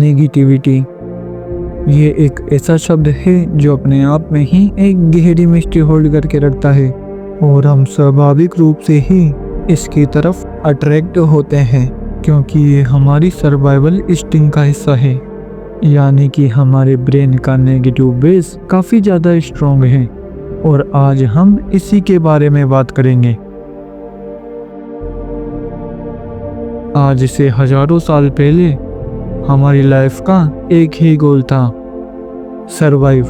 Negativity. ये एक ऐसा शब्द है जो अपने आप में ही एक गहरी मिस्ट्री होल्ड करके रखता है और हम स्वाभाविक रूप से ही इसकी तरफ अट्रैक्ट होते हैं क्योंकि ये हमारी सर्वाइवल इंस्टिंक्ट का हिस्सा है। यानी कि हमारे ब्रेन का नेगेटिव बेस काफ़ी ज़्यादा स्ट्रॉन्ग है और आज हम इसी के बारे में बात करेंगे। आज से हजारों साल पहले हमारी लाइफ का एक ही गोल था, सरवाइव।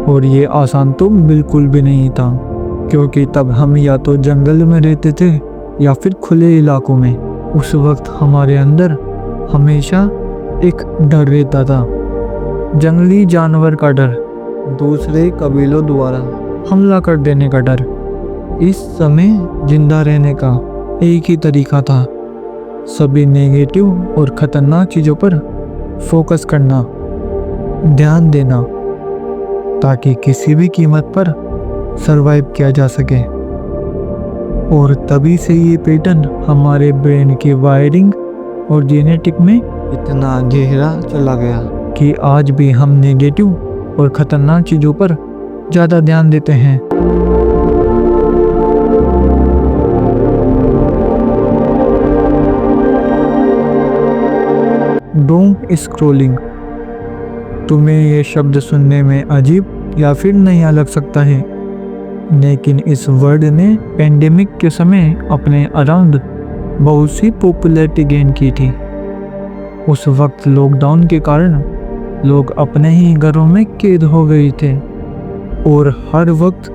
और ये आसान तो बिल्कुल भी नहीं था क्योंकि तब हम या तो जंगल में रहते थे या फिर खुले इलाकों में। उस वक्त हमारे अंदर हमेशा एक डर रहता था, जंगली जानवर का डर, दूसरे कबीलों द्वारा हमला कर देने का डर। इस समय जिंदा रहने का एक ही तरीका था, सभी नेगेटिव और ख़तरनाक चीज़ों पर फोकस करना, ध्यान देना, ताकि किसी भी कीमत पर सरवाइव किया जा सके। और तभी से ये पैटर्न हमारे ब्रेन की वायरिंग और जेनेटिक में इतना गहरा चला गया कि आज भी हम नेगेटिव और ख़तरनाक चीज़ों पर ज़्यादा ध्यान देते हैं। Doom scrolling. तुम्हें ये शब्द सुनने में अजीब या फिर नया लग सकता है, लेकिन इस वर्ड ने पेंडेमिक के समय अपने अराउंड बहुत सी पॉपुलैरिटी गेन की थी। उस वक्त लॉकडाउन के कारण लोग अपने ही घरों में कैद हो गए थे और हर वक्त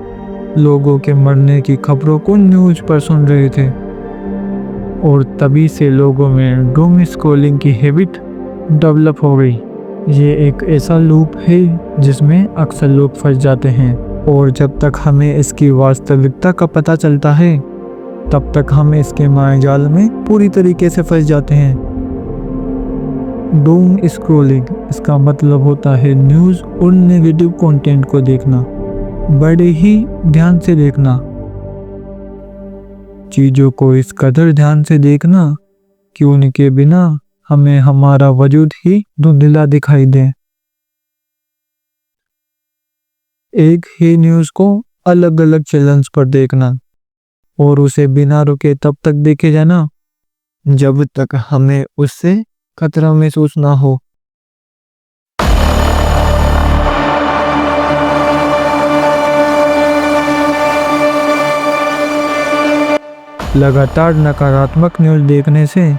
लोगों के मरने की खबरों को न्यूज़ पर सुन रहे थे। और तभी से लोगों में डूम स्क्रॉलिंग की हैबिट डेवलप हो गई। ये एक ऐसा लूप है जिसमें अक्सर लोग फंस जाते हैं और जब तक हमें इसकी वास्तविकता का पता चलता है तब तक हम इसके मायाजाल में पूरी तरीके से फंस जाते हैं। डूम स्क्रॉलिंग, इसका मतलब होता है न्यूज़ और नेगेटिव कंटेंट को देखना, बड़े ही ध्यान से देखना, चीज़ों को इस कदर ध्यान से देखना कि उनके बिना हमें हमारा वजूद ही धुंधला दिखाई दे। एक ही न्यूज़ को अलग अलग चैनल्स पर देखना और उसे बिना रुके तब तक देखे जाना जब तक हमें उससे खतरा महसूस ना हो। लगातार नकारात्मक न्यूज़ देखने से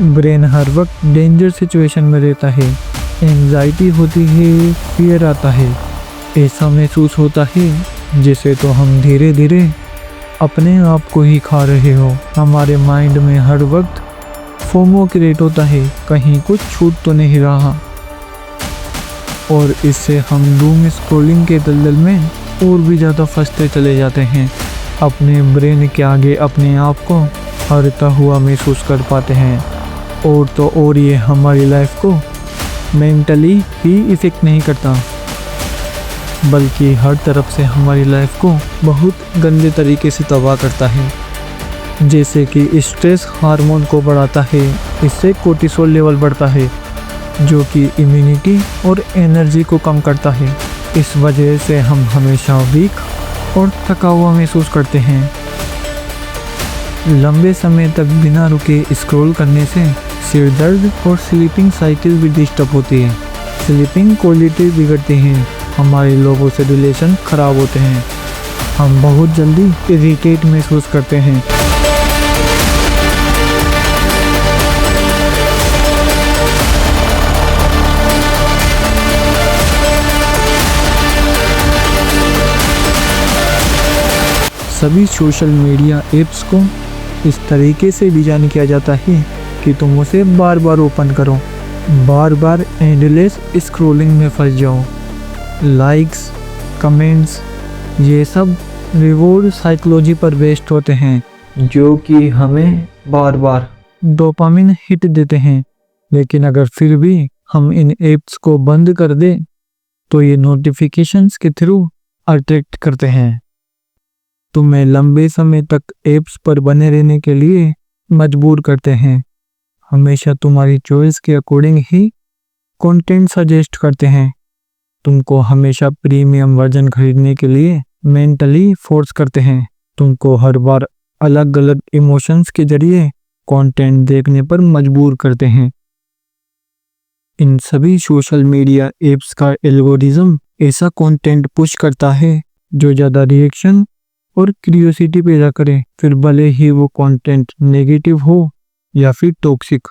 ब्रेन हर वक्त डेंजर सिचुएशन में रहता है, एंजाइटी होती है, फियर आता है, ऐसा महसूस होता है जैसे तो हम धीरे धीरे अपने आप को ही खा रहे हो। हमारे माइंड में हर वक्त फोमो क्रिएट होता है, कहीं कुछ छूट तो नहीं रहा। और इससे हम डूम स्क्रॉलिंग के दलदल में और भी ज़्यादा फंसते चले जाते हैं, अपने ब्रेन के आगे अपने आप को हारता हुआ महसूस कर पाते हैं। और तो और ये हमारी लाइफ को मेंटली ही इफ़ेक्ट नहीं करता बल्कि हर तरफ से हमारी लाइफ को बहुत गंदे तरीके से तबाह करता है। जैसे कि स्ट्रेस हार्मोन को बढ़ाता है, इससे कोर्टिसोल लेवल बढ़ता है जो कि इम्यूनिटी और एनर्जी को कम करता है। इस वजह से हम हमेशा वीक और थका हुआ महसूस करते हैं। लंबे समय तक बिना रुके स्क्रॉल करने से सिर दर्द और स्लीपिंग साइकिल भी डिस्टर्ब होती है, स्लीपिंग क्वालिटी बिगड़ती है, हमारे लोगों से रिलेशन खराब होते हैं, हम बहुत जल्दी इरिटेट महसूस करते हैं। सभी सोशल मीडिया ऐप्स को इस तरीके से डिज़ाइन किया जाता है कि तुम उसे बार बार ओपन करो, बार बार एंडलेस स्क्रॉलिंग में फंस जाओ। लाइक्स, कमेंट्स, ये सब रिवॉर्ड साइकोलॉजी पर बेस्ड होते हैं जो कि हमें बार बार डोपामिन हिट देते हैं। लेकिन अगर फिर भी हम इन ऐप्स को बंद कर दें तो ये नोटिफिकेशंस के थ्रू अट्रैक्ट करते हैं, तुम्हें लंबे समय तक ऐप्स पर बने रहने के लिए मजबूर करते हैं, हमेशा तुम्हारी चॉइस के अकॉर्डिंग ही कंटेंट सजेस्ट करते हैं, तुमको हमेशा प्रीमियम वर्जन खरीदने के लिए मेंटली फोर्स करते हैं, तुमको हर बार अलग अलग इमोशंस के जरिए कंटेंट देखने पर मजबूर करते हैं। इन सभी सोशल मीडिया एप्स का एल्गोरिज्म ऐसा कंटेंट पुश करता है जो ज़्यादा रिएक्शन और क्यूरियोसिटी पैदा करे, फिर भले ही वो कंटेंट नेगेटिव हो या फिर टॉक्सिक।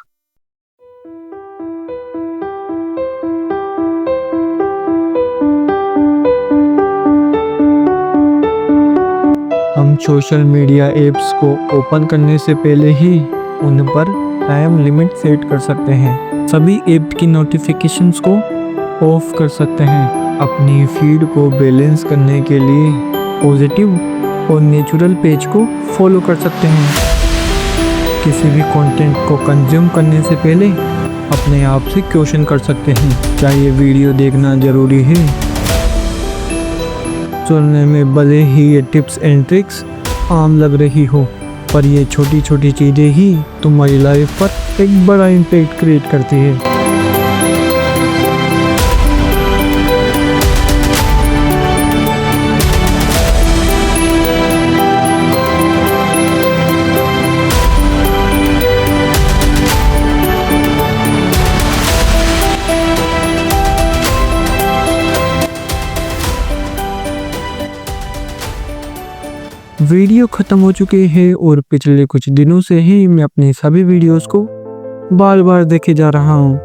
हम सोशल मीडिया एप्स को ओपन करने से पहले ही उन पर टाइम लिमिट सेट कर सकते हैं। सभी ऐप की नोटिफिकेशंस को ऑफ कर सकते हैं। अपनी फीड को बैलेंस करने के लिए पॉजिटिव और नेचुरल पेज को फॉलो कर सकते हैं। किसी भी कंटेंट को कंज्यूम करने से पहले अपने आप से क्वेश्चन कर सकते हैं, क्या ये वीडियो देखना ज़रूरी है। सुनने में भले ही ये टिप्स एंड ट्रिक्स आम लग रही हो, पर ये छोटी छोटी चीज़ें ही तुम्हारी लाइफ पर एक बड़ा इम्पैक्ट क्रिएट करती है। वीडियो ख़त्म हो चुके हैं और पिछले कुछ दिनों से ही मैं अपनी सभी वीडियोस को बार बार देखे जा रहा हूँ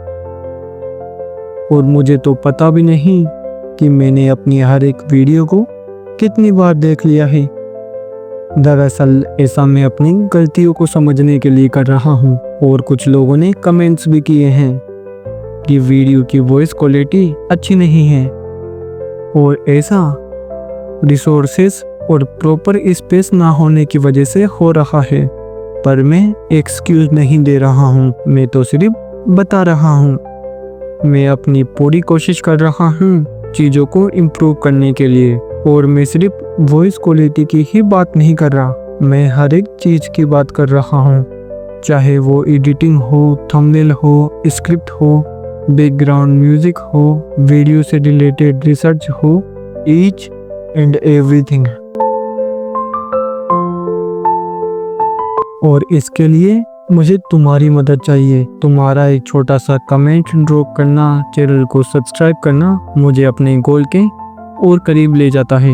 और मुझे तो पता भी नहीं कि मैंने अपनी हर एक वीडियो को कितनी बार देख लिया है। दरअसल ऐसा मैं अपनी गलतियों को समझने के लिए कर रहा हूँ और कुछ लोगों ने कमेंट्स भी किए हैं कि वीडियो की वॉइस क्वालिटी अच्छी नहीं है और ऐसा रिसोर्सेस और प्रॉपर स्पेस ना होने की वजह से हो रहा है। पर मैं एक्सक्यूज नहीं दे रहा हूँ, मैं तो सिर्फ बता रहा हूँ। मैं अपनी पूरी कोशिश कर रहा हूँ चीज़ों को इम्प्रूव करने के लिए और मैं सिर्फ वॉइस क्वालिटी की ही बात नहीं कर रहा, मैं हर एक चीज़ की बात कर रहा हूँ, चाहे वो एडिटिंग हो, थंबनेल हो, स्क्रिप्ट हो, बैकग्राउंड म्यूजिक हो, वीडियो से रिलेटेड रिसर्च हो, ईच एंड एवरीथिंग। और इसके लिए मुझे तुम्हारी मदद चाहिए। तुम्हारा एक छोटा सा कमेंट ड्रॉप करना, चैनल को सब्सक्राइब करना मुझे अपने गोल के और करीब ले जाता है।